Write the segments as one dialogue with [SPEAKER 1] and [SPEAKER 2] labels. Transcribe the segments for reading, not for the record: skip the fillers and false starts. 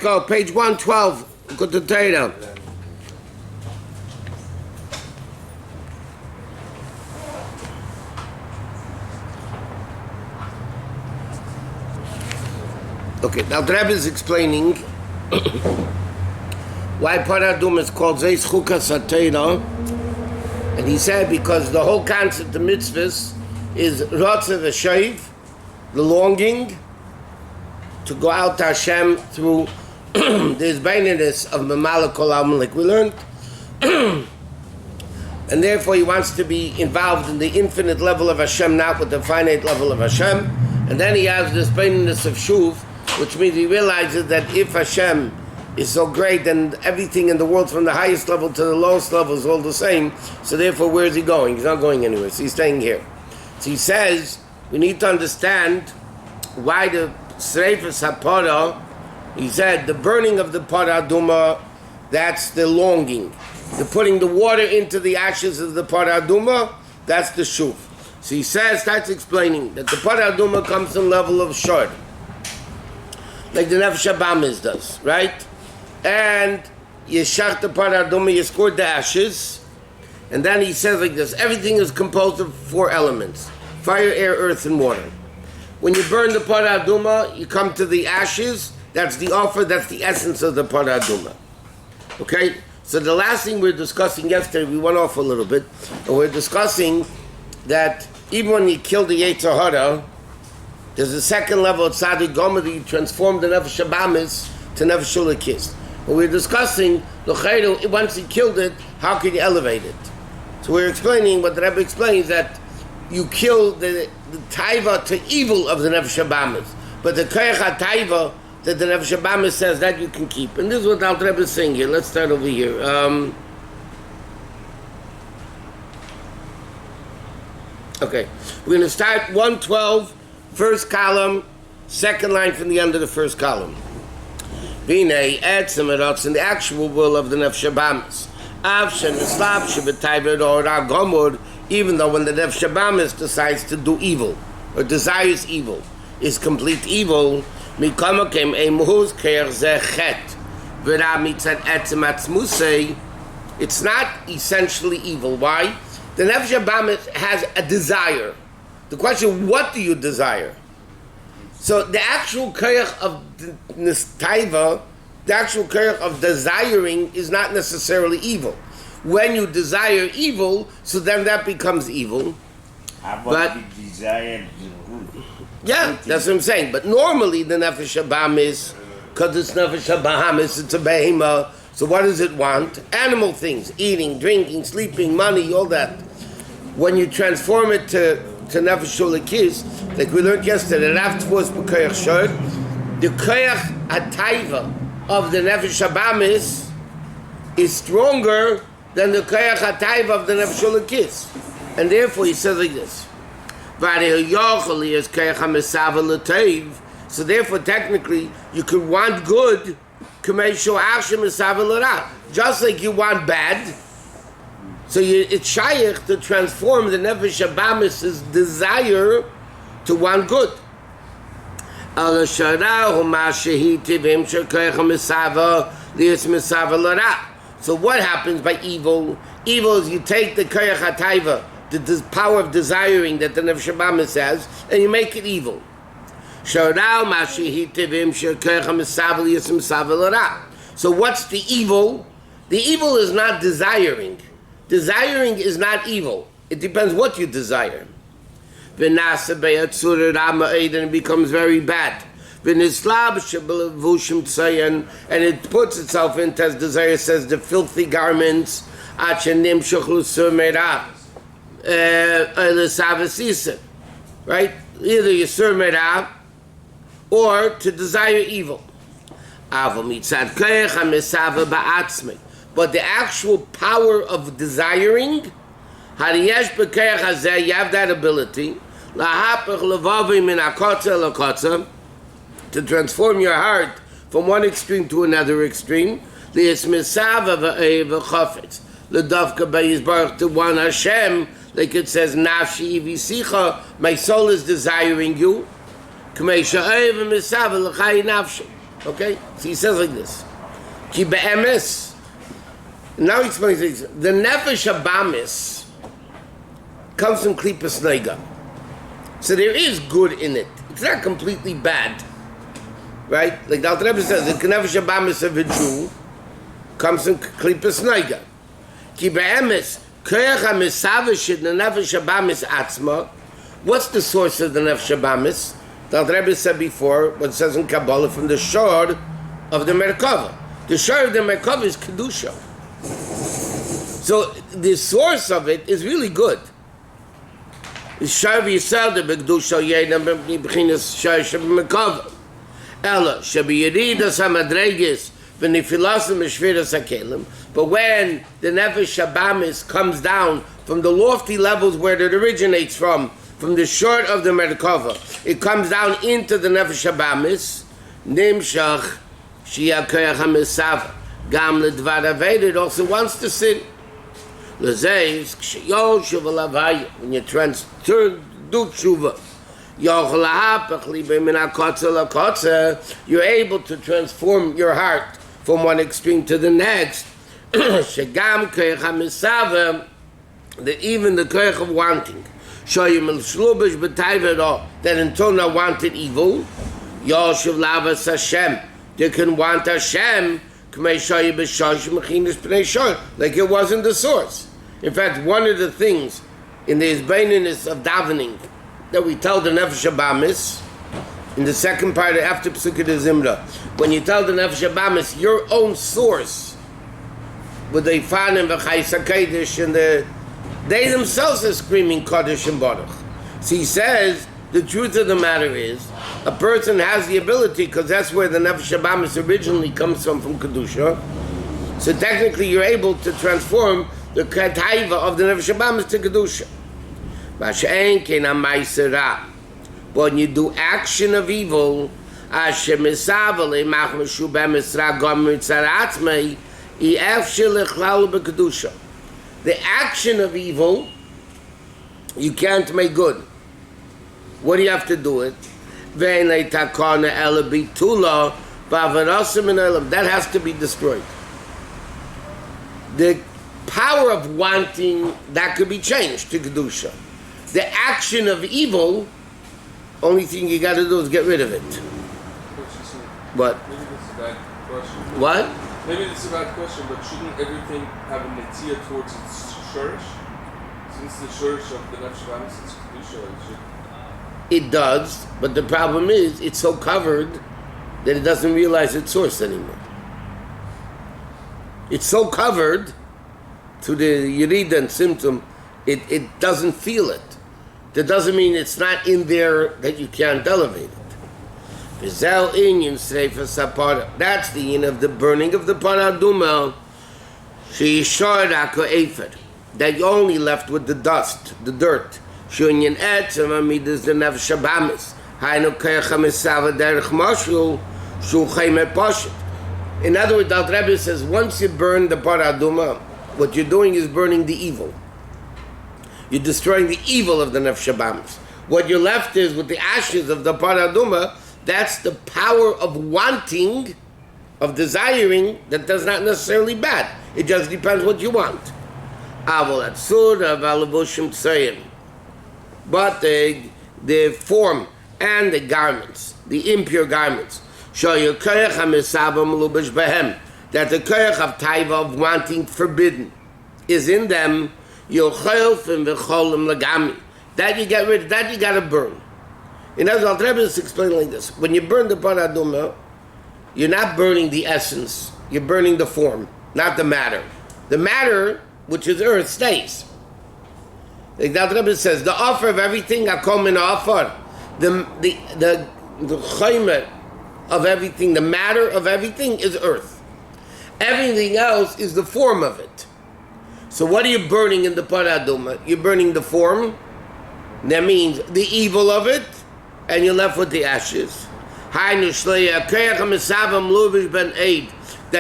[SPEAKER 1] Go, page 112, Likkutei Torah. Okay, now the Rabbi is explaining why Adumah is called Zeis Chukat Torah, and he said because the whole concept of mitzvahs is Ratzah v'Shaiv, the longing to go out to Hashem through the Izbaininess of Mamala Kol Alman, like we learned, and therefore he wants to be involved in the infinite level of Hashem, not with the finite level of Hashem. And then he has the Izbaininess of Shuv, which means he realizes that if Hashem is so great, then everything in the world from the highest level to the lowest level is all the same. So therefore, where is he going? He's not going anywhere. So he's staying here. So he says we need to understand why the Sreifas HaParah. He said the burning of the Parah Adumah, that's the longing. The putting the water into the ashes of the Parah Adumah, that's the Shuv. So he says, starts explaining that the Parah Adumah comes from level of Shor, like the Nefesh Habamis does, right? And you shach the Parah Adumah, you squirt the ashes, and then he says like this: everything is composed of 4 elements: fire, air, earth, and water. When you burn the Parah Adumah, you come to the ashes. That's the offer, that's the essence of the Parah Adumah. Okay? So the last thing we were discussing yesterday, we went off a little bit, and we're discussing that even when you kill the Yetzer Hara, there's a second level of Tzaddik Gomer that you transform the Nefesh Habamis to Nefesh Shulakis. And we're discussing, once you killed it, how can you elevate it? So we're explaining what the Rabbi explains, that you kill the taiva to evil of the Nefesh Habamis. But the koyach ha-taiva that the Nefesh Habamis says, that you can keep. And this is what Al Rebbe is saying here. Let's start over here. Okay. We're going to start 112, first column, second line from the end of the first column. Vinay, etzem eratz, in the actual will of the Nefesh Habamis. Avshen, eslav, shebetayver, or agomor, even though when the Nefesh Habamis decides to do evil, or desires evil, is complete evil, it's not essentially evil. Why? The Nefesh Habamis has a desire. The question, what do you desire? So the actual koyach of taiva, the actual koyach of desiring is not necessarily evil. When you desire evil, so then that becomes evil.
[SPEAKER 2] How about the desire to good?
[SPEAKER 1] Yeah, that's what I'm saying. But normally the Nefesh Habamis, because it's Nefesh Habamis, it's a behemah, so what does it want? Animal things, eating, drinking, sleeping, money, all that. When you transform it to Nefesh Shulakis, like we learned yesterday, the koyach hataiva of the Nefesh Habamis is stronger than the koyach hataiva of the Nefesh Shulakis. And therefore he says like this. So therefore, technically, you could want good, just like you want bad. So it's shaykh to transform the Nefesh Habamis' desire to want good. So what happens by evil? Evil is you take the koyach hataiva, the power of desiring that the Nefesh Habamis has, and you make it evil. So what's the evil? The evil is not desiring. Desiring is not evil. It depends what you desire. And it becomes very bad. And it puts itself into, as desire says, the filthy garments. Right? Either Yisur Merah or to desire evil. But the actual power of desiring, you have that ability to transform your heart from one extreme to another extreme. To one Hashem, like it says, Nafshi Ivisicha, my soul is desiring you. Okay? So he says like this. Ki be'emes. Now he explains this. The nefesh habamis comes from klipas neiga. So there is good in it. It's not completely bad. Right? Like the Alter Rebbe says, the nefesh habamis of a Jew comes from klipas neiga. Ki be'emes, koyach ha-mesavish the nefesh habamis atzma. What's the source of the nefesh habamis? The Alter Rebbe said before, what it says in Kabbalah, from the shor of the Merkava. The shor of the Merkava is Kedusha. So the source of it is really good. Shor v'yisrael de b'kedusha ye'edam b'chinas shor sheb Merkava. Ella, shebi yeridas ha-madregis v'nifilasim v'shviras ha-kelim. But when the nefesh habamis comes down from the lofty levels where it originates from the short of the Merkava, it comes down into the nefesh habamis, nimshach shia koyach ha-mesav gam ledvar aved, it also wants to sin. L'zeis k'sheyol shuva lavaya, when you do tshuva, yochel ha'apach libe min ha'kotzer l'kotzer, you're able to transform your heart from one extreme to the next. Shegam koyach ha-mesav, that even the koyach of wanting, that until now wanted evil, Yosef lavas Hashem, they can want Hashem, like it wasn't the source. In fact, one of the things in the Isbaininess of davening that we tell the Nefesh Habamis, in the second part after Pesukei de Zimra, when you tell the Nefesh Habamis your own source, with the Ifanim, the Chayis HaKadosh, and they themselves are screaming Kaddish and Baruch. So he says, the truth of the matter is, a person has the ability, because that's where the Nefesh Habamis originally comes from Kedusha. So technically you're able to transform the Ketaiva of the Nefesh Habamis to Kedusha. But when you do action of evil, the action of evil, you can't make good. What do you have to do it? That has to be destroyed. The power of wanting, that could be changed to Kedusha. The action of evil, only thing you got to do is get rid of it. What?
[SPEAKER 3] Maybe this is a bad question.
[SPEAKER 1] What?
[SPEAKER 3] Maybe this is a bad question, but shouldn't everything have a netzia towards its shurish? Since the shurish of the Nefesh Habamis is Kedusha,
[SPEAKER 1] it does, but the problem is it's so covered that it doesn't realize its source anymore. It's so covered to the Yerida and symptom, it doesn't feel it. That doesn't mean it's not in there that you can't elevate it. That's the yin of the burning of the Parah Adumah. That you're only left with the dust, the dirt. In other words, the Alter Rebbe says, once you burn the Parah Adumah, what you're doing is burning the evil. You're destroying the evil of the Nefesh Habamis. What you're left is with the ashes of the Parah Adumah. That's the power of wanting, of desiring, that does not necessarily bad. It just depends what you want. But the form and the garments, the impure garments, that the koyach of taiva, of wanting, forbidden, is in them. That you get rid of, that you got to burn. In other words, Alter Rebbe is explaining like this. When you burn the Parah Adumah, you're not burning the essence, you're burning the form, not the matter. The matter, which is earth, stays. Like the Alter Rebbe says, the offer of everything, akom min offer. The chaymer of everything, the matter of everything is earth. Everything else is the form of it. So what are you burning in the Parah Adumah? You're burning the form. That means the evil of it, and you're left with the ashes. That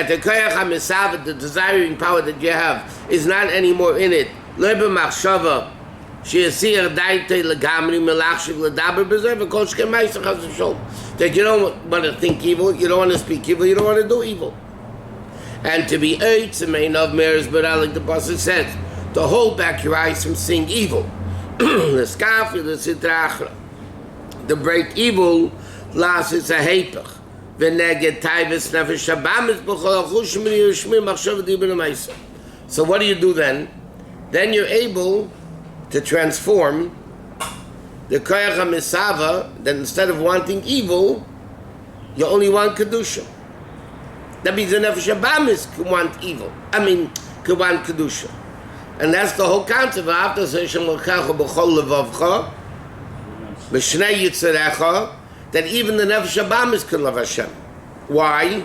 [SPEAKER 1] the koyach ha-mesav, the desiring power that you have, is not anymore in it. שיסיר דייטי לגמרי מלאכשיב לדבר בזה וכל שכן מייסר חס ושלום. That you don't want to think evil, you don't want to speak evil, you don't want to do evil. And to be eitz, main of meres bara, like the Pasuk says, to hold back your eyes from seeing evil. The skafi, the sitrachra. To break evil, las is a heifer. V'neged taivis nefesh shabamis b'chol achushim v'yushmim machshav d'ibn ha'maisa. So what do you do then? Then you're able to transform the koyach ha'misava, that instead of wanting evil, you only want kedusha. That means the nefesh habamis could want evil. Could want kedusha. And that's the whole concept of after Hashem l'chacha b'chol levavcha, b'shnei yitzarecha, that even the nefesh habamis can love Hashem. Why?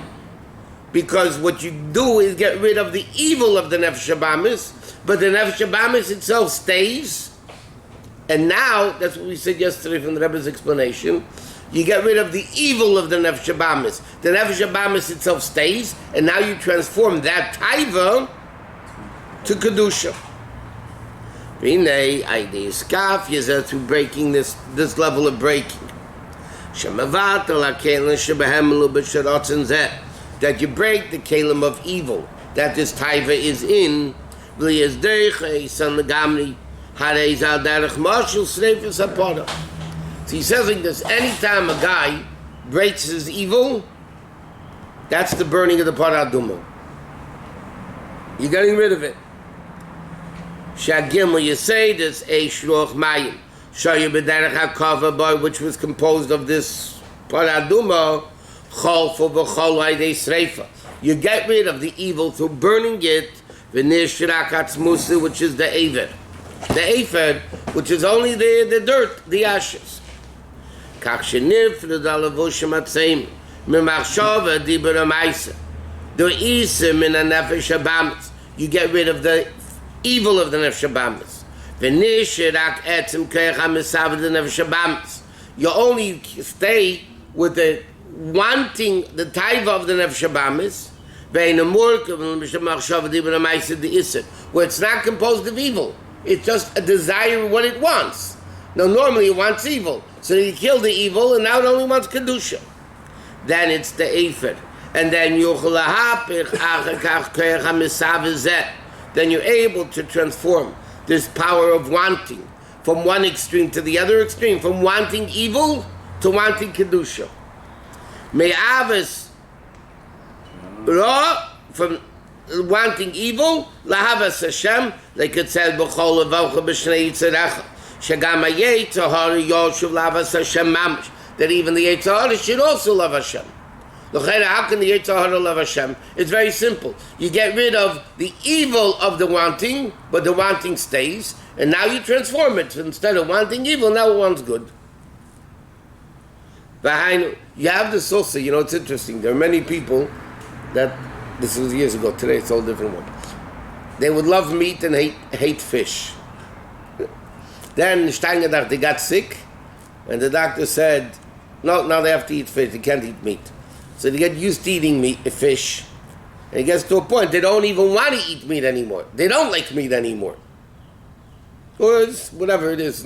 [SPEAKER 1] Because what you do is get rid of the evil of the nefesh habamis, but the nefesh habamis itself stays. And now, that's what we said yesterday from the Rebbe's explanation, you get rid of the evil of the nefesh habamis. The nefesh habamis itself stays, and now you transform that taiva to kedusha. V'nei idea skaf yezeh through breaking this level of breaking. Shemavat ala kelim shebehem lu b'sharatzin zeh, that you break the kelim of evil that this taiva is in. V'liyez derech eisan legamri. So he says like this, anytime a guy breaks his evil, that's the burning of the Parah Adumah. You're getting rid of it. Shagimel, you say this, a shloch mayim, shayu b'derech hakava boy, which was composed of this Parah Adumah, cholfo v'chol v'idei sreifa. You get rid of the evil through burning it, v'nishrak atzmusi, which is the Heifer. The Heifer, which is only the dirt, the ashes. You get rid of the evil of the nefesh habamis. You only stay with the wanting the taiva of the nefesh habamis, where it's not composed of evil. It's just a desire of what it wants. Now, normally it wants evil. So you kill the evil, and now it only wants kedusha. Then it's the Heifer. And then then you're able to transform this power of wanting from one extreme to the other extreme, from wanting evil to wanting kedusha. Me'avis ra, from wanting evil, lahavas Hashem, like it said, b'chol levavcha b'shnei yitzarecha, shagam ha'yetzer hara yoshuv lahavas Hashem mamish, that even the yetzer hara should also love Hashem. How can the yetzer hara love Hashem? It's very simple. You get rid of the evil of the wanting, but the wanting stays, and now you transform it. Instead of wanting evil, now it wants good. You have this also, it's interesting. There are many people that, this was years ago, today it's all different one. They would love meat and hate fish. Then Steingedacht, they got sick, and the doctor said, no, now they have to eat fish, they can't eat meat. So they get used to eating fish. And it gets to a point, they don't even want to eat meat anymore. They don't like meat anymore. Or it's whatever it is.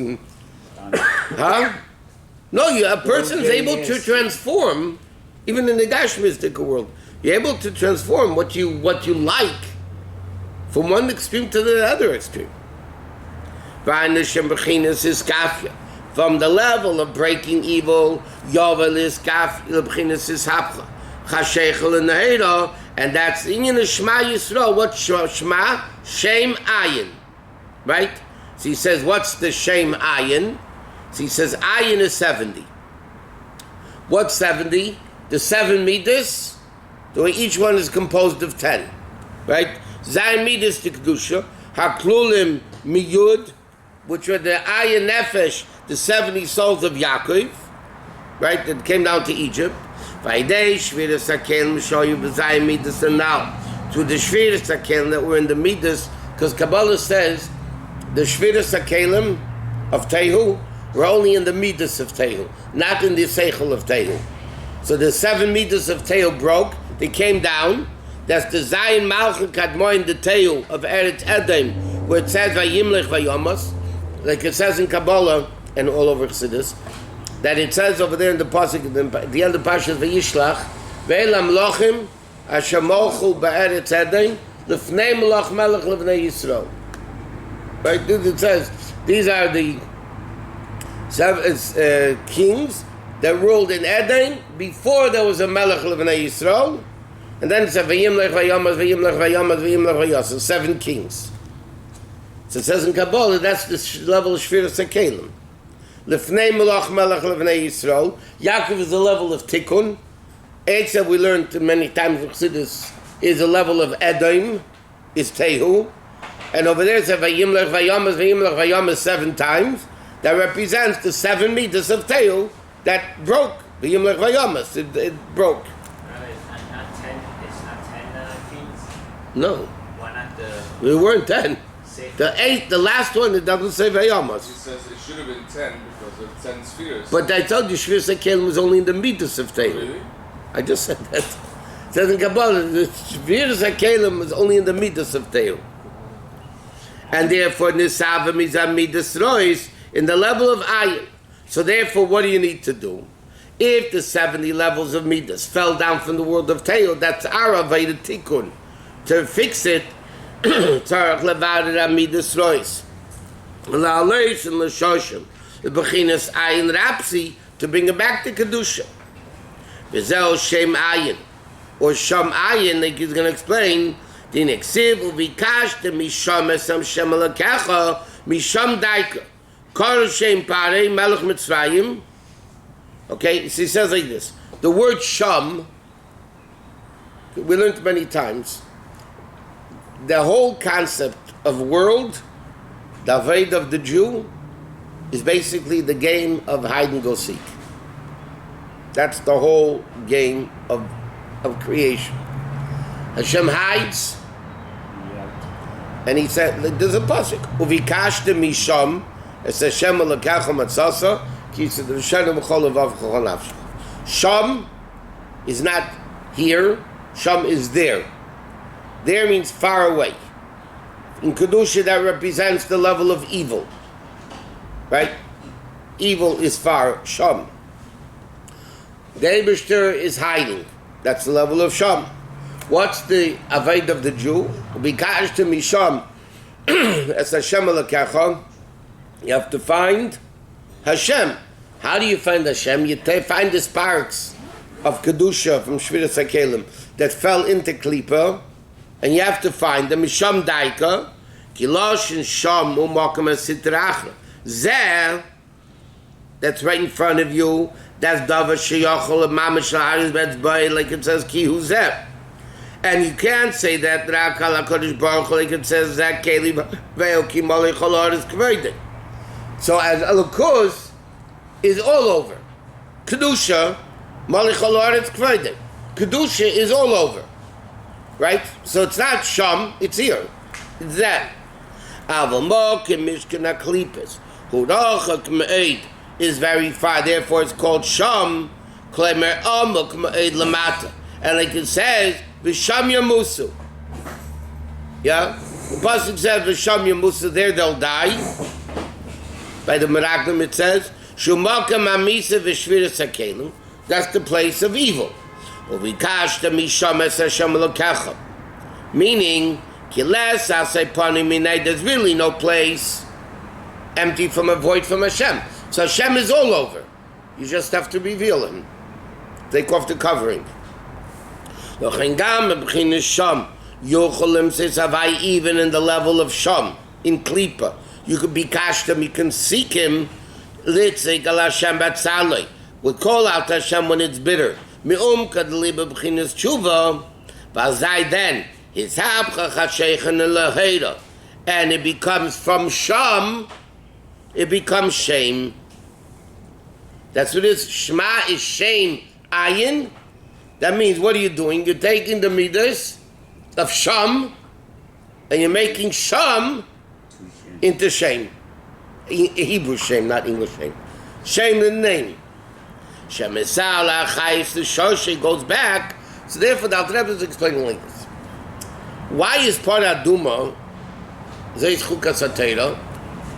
[SPEAKER 1] Huh? No, a person's able to transform, even in the Gashmistic world, you're able to transform what you like from one extreme to the other extreme. From the level of breaking evil, and that's in Shema Yisrael. What's Shema? Shem Ayin. Right? So he says, what's the Shem Ayin? So he says, Ayin is 70. What's 70? The 7 midas. So each one is composed of 10, right? Zayin midas to kedusha, haklulim miyud, which were the ayin nefesh, the 70 souls of Yaakov, right? That came down to Egypt. Vayidei shviras hakelim shoyu b'zayin midas, and now to the shviras hakelim that were in the midas, because Kabbalah says the shviras hakelim of Tehu were only in the midas of Tehu, not in the seichel of Tehu. So the 7 midas of Tehu broke. They came down. That's the Zayin Malchut Kadmoin, the Tehu of Eretz Edom, where it says Vayimlech Vayomas. like it says in Kabbalah and all over Chassidus, that it says over there in the pasuk, at the end of Parshat Vayishlach, Ve'elam lochim asher molchu ba'eretz Edein lefnei melach melech lefnei Yisrael. Right? It says these are the seven kings that ruled in Edein before there was a melech lefnei Yisrael, and then it said Vayimlech Vayamas Vayimlech Vayamas Vayimlech Vayas, 7 kings. So it says in Kabbalah that's the level of Shviras HaKelim. Lefnei melach melech lefnei Yisrael. Yaakov is the level of Tikkun. Eitz, we learned many times in Chassidus, is a level of Edom, is Tehu. And over there it says Vayimlech Vayamas 7 times. That represents the 7 meters of Tehu that broke. Vayimlech Vayamas, it broke.
[SPEAKER 2] It's not 10 kings?
[SPEAKER 1] No.
[SPEAKER 2] Why not the...
[SPEAKER 1] We weren't 10.
[SPEAKER 2] Six?
[SPEAKER 1] The 8, the last one, it doesn't say Vayamas.
[SPEAKER 3] He says it should have been 10 because of 10 spheres.
[SPEAKER 1] But I told you Shviras HaKelim was only in the meters of Tehu.
[SPEAKER 3] Really?
[SPEAKER 1] I just said that. It says in Kabbalah, the Shviras HaKelim is only in the meters of Tehu. And therefore, Nisavim is a midas rois in the level of Ayin. So therefore, what do you need to do? If the 70 levels of midas fell down from the world of Tehu, that's Aravayda Tikkun. To fix it, Tzarech levader a midas rois. La'aleish and l'shoshim. The Bechinas Ayin Rapsi, to bring it back to Kedusha. V'zeh Shem Ayin. Or Sham Ayin, like he's going to explain, the nexiv uvikashte misham esam shem alakecha misham daika kol shem Parah melech Mitzrayim. Okay, so he says like this. The word sham, we learned many times, the whole concept of world, the Aved of the Jew, is basically the game of hide and go seek. That's the whole game of creation. Hashem hides, and he said, there's a pasuk, uvikashte misham es Hashem alakacha matzasa ki yitzadrishenu b'chol levav v'chol nafshecha. Sham is not here, sham is there. There means far away. In Kedusha that represents the level of evil. Right? Evil is far, sham. The Eibishter is hiding. That's the level of sham. What's the Aved of the Jew? Bikashte misham es Hashem alakecha. You have to find Hashem. How do you find Hashem? You find the sparks of Kedusha from Shviras HaKelim that fell into Klippa, and you have to find the misham daika kilosh and sham u'makom esitrachna. Zeh, that's right in front of you. That's davar sheyachol mamash la'aris betzbay, like it says ki hu zeh. And you can't say that Rakal HaKadosh Baruch Hu, like it says that Keli Ve'oki Malei Cholor is Kveide. So as Elokuz is all over. Kedusha, Malei Cholor is Kveide. Kedusha is all over. Right? So it's not Sham, it's here. It's that. Avamok and Mishkan HaKlipis. Hurachak Me'ed is very far, therefore it's called Sham. Klemer Amok Me'ed Lamata. And like it says, V'sham Yamusu. Yeah? The pasuk says V'sham Yamusu, there they'll die. By the Meraglim it says, Shumakam Amisa V'shviras HaKelim. That's the place of evil. Uvikashta Misham Es Hashem Elokecha. Meaning, Kiles Asay Panim Minay, there's really no place empty from a void from Hashem. So Hashem is all over. You just have to reveal Him. Take off the covering. Even in the level of Sham, in Klippa, you could be Kashtam, you can seek Him. We call out Hashem when it's bitter. Then, and it becomes from Sham, it becomes shame. That's what it is. Shema is shame. Ayin. That means, what are you doing? You're taking the midas of Sham, and you're making Sham into shame. Hebrew shame, not English shame. Shame in the name. Shem Esala Chayis the Shoshe goes back. So therefore, the Alter Rebbe is explaining like this. Why is Parah Adumah? Zayis Chukat Satera?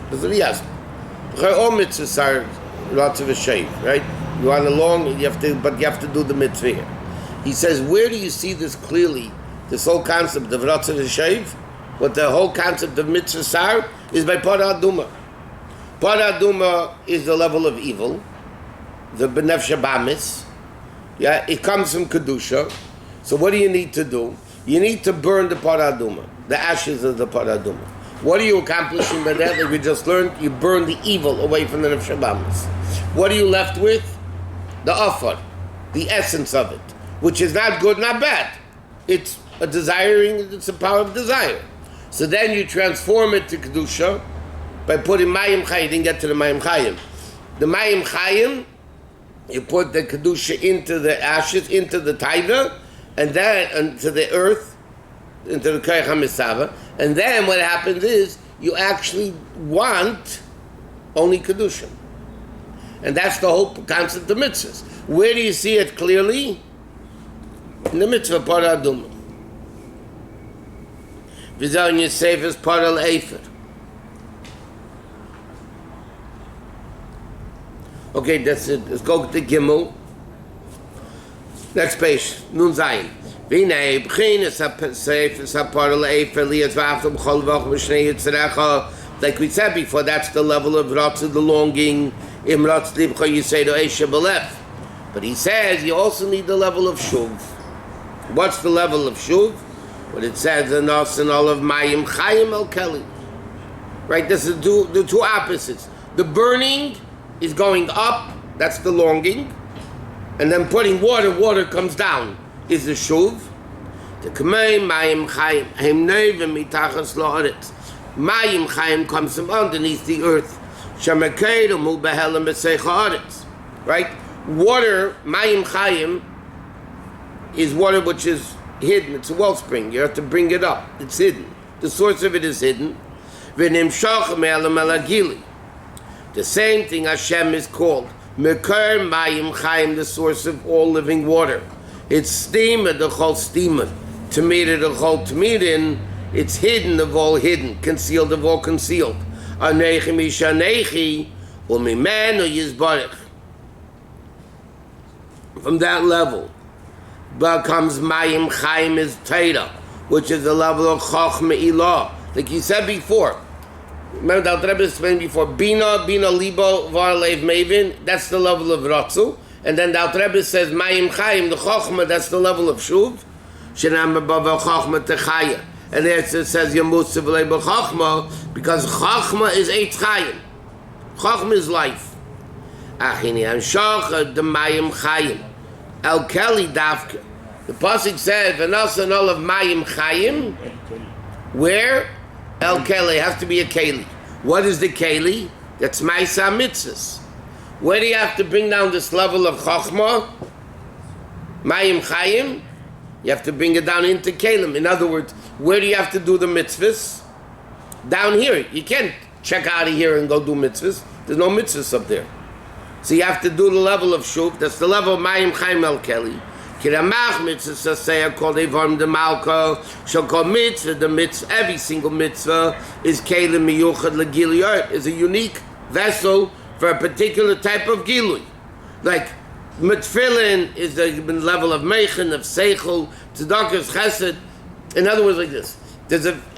[SPEAKER 1] That's what he asked. All mitzvahs are lots of a shave, right? You want along, you have to do the mitzvah here. He says, where do you see this clearly? This whole concept of Ratzav V'Sheiv, what the whole concept of mitzvahs are, is by Parah Adumah. Parah Adumah is the level of evil, the B'nefesh Bamis. Yeah, it comes from Kedusha. So what do you need to do? You need to burn the Parah Adumah, the ashes of the Parah Adumah. What are you accomplishing by that? Like we just learned, you burn the evil away from the Nefesh Bamis. What are you left with? The Afar, the essence of it, which is not good, not bad. It's a desiring, it's a power of desire. So then you transform it to Kedusha by putting Mayim Chayim. You didn't get to the Mayim Chayim. The Mayim Chayim, you put the Kedusha into the ashes, into the Taiva, and then into the earth, into the Koyach HaMesava. And then what happens is, you actually want only Kedusha. And that's the whole concept of mitzvahs. Where do you see it clearly? In the mitzvah Parah Adumah. V'zal Yosef is Parah Heifer. Okay, that's it. Let's go to Gimel. Next page. Nun Zayin. V'nei b'chinas ha'seif ha'parah Heifer liyaz v'aftam chol v'ach v'shnei yitzrecha. Like we said before, that's the level of Ratzah, the longing. Im Ratz libcha you say to Eisha B'lef. But he says you also need the level of Shuv. What's the level of Shuv? What it says in us and all of Mayim Chayim El Keli. Right, this is the two opposites. The burning is going up, that's the longing. And then putting water comes down, is the Shuv. The Kamei Mayim Chayim Hem Nevim Mitachas La'aretz. Mayim Chayim comes from underneath the earth. Shemakeidum U'behelim B'Seich Ha'aretz. Right? Water, Mayim Chayim, is water which is hidden. It's a wellspring. You have to bring it up. It's hidden. The source of it is hidden. The same thing Hashem is called Mekar Mayim Chayim, the source of all living water. It's steamer, the whole steamer. Tamida, the whole tamirin. It's hidden of all hidden, concealed of all concealed. Anechi mishanechi umimenu yizbarich. From that level, but comes Mayim Chayim is Torah, which is the level of Chochmah Ilah. Like you said before, remember that Rabbi explained before, Bina Libo Var Lev Mavin, that's the level of Ratzu. And then the Rebbe says Mayim Chayim, the Chochmah, that's the level of Shuv. Shenam Baba Chochmah Techaya. And there it says Yamusav Leib Chochmah, because Chochmah is Eitz Chayim. Chochmah is life. Achini Anshocha the Mayim Chayim. El Keli Davka. The pasuk says, "V'nas and all of Mayim Chayim." Where El Keli has to be a Keli. What is the Keli? That's Ma'isa Mitzvahs. Where do you have to bring down this level of Chochmah? Mayim Chayim. You have to bring it down into Kelim. In other words, where do you have to do the mitzvahs? Down here. You can't check out of here and go do mitzvahs. There's no mitzvahs up there. So you have to do the level of Shuv. That's the level of Mayim Chayim El Keli. Kiramach mitzvah say called Evarm de Malka. Shall call mitzvah. The mitzvah, every single mitzvah is Kelim Miyuchad Legiliyot. Is a unique vessel for a particular type of Gilui. Like Mitzvillin is the level of Meichen, of Seichel, Tzedakah, Chesed. In other words, like this.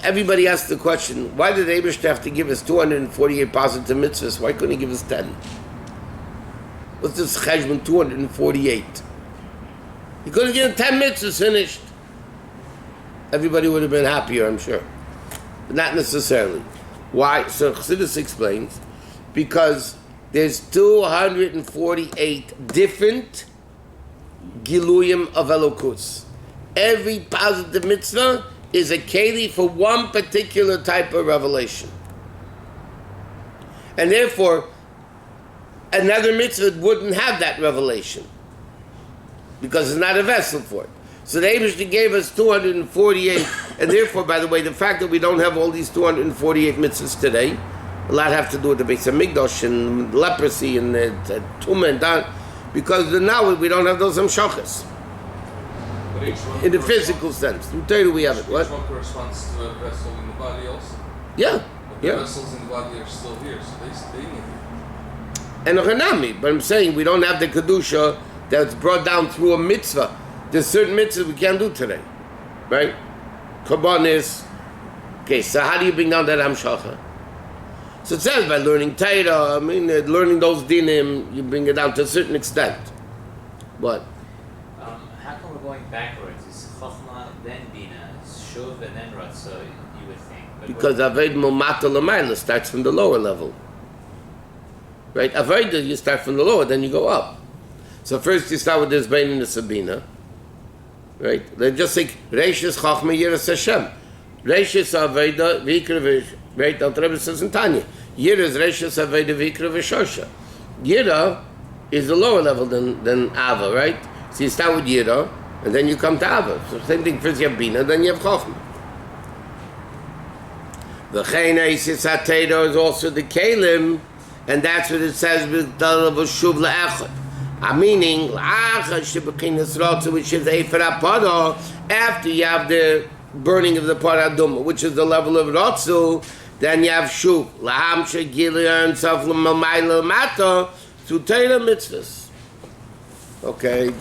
[SPEAKER 1] Everybody asks the question, why did Abish have to give us 248 positive mitzvahs? Why couldn't he give us 10? What's this cheshbon 248? He could have given 10 mitzvahs finished. Everybody would have been happier, I'm sure. But not necessarily. Why? So Chassidus explains, because there's 248 different giluyim of Elokus. Every positive mitzvah is a keli for one particular type of revelation. And therefore, another mitzvah wouldn't have that revelation because it's not a vessel for it. So the Eibishter gave us 248, and therefore, by the way, the fact that we don't have all these 248 mitzvahs today, a lot have to do with the Beis Hamikdash and leprosy and tumah and that, because now we don't have those hamshachas. In the physical sense. In Torah we have it. What?
[SPEAKER 3] Each one corresponds to a vessel in the body also.
[SPEAKER 1] Yeah.
[SPEAKER 3] But the vessels in the body are still here, so they need it.
[SPEAKER 1] and a Hanami. But I'm saying we don't have the Kedusha that's brought down through a mitzvah. There's certain mitzvahs we can't do today. Right? Korbanis. Okay, so how do you bring down that Hamshacha? So it says by learning Torah, learning those dinim, you bring it down to a certain extent. What?
[SPEAKER 2] How come we're going backwards? It's Chochmah, then Bina, it's Shuv, and then Ratzah, you would think. But
[SPEAKER 1] Because Aved Momata Lamaila starts from the lower level. Right? Aved, you start from the lower, then you go up. So first you start with this Bain and the Sabina. Right? They just say, Reishis Chochmah Yiras Hashem. Reishis Aveda Vikra, right? Al Rebbe says in Tanya, Yira is Reishis Aveda Vikra V'Shosha. Yira is the lower level than Ava, right? So you start with Yira, and then you come to Ava. So same thing, first you have Bina, then you have Chochmah. The Chayna Satero is also the Kalim, and that's what it says with the Shuv La'echad. Meaning, which is Heifer Parah, after you have the burning of the Parah Adumah, which is the level of Rotzu, then you have Shuv. Laham Shegilya and Saf L'Mamayla Mata, to Torah mitzvahs. Okay.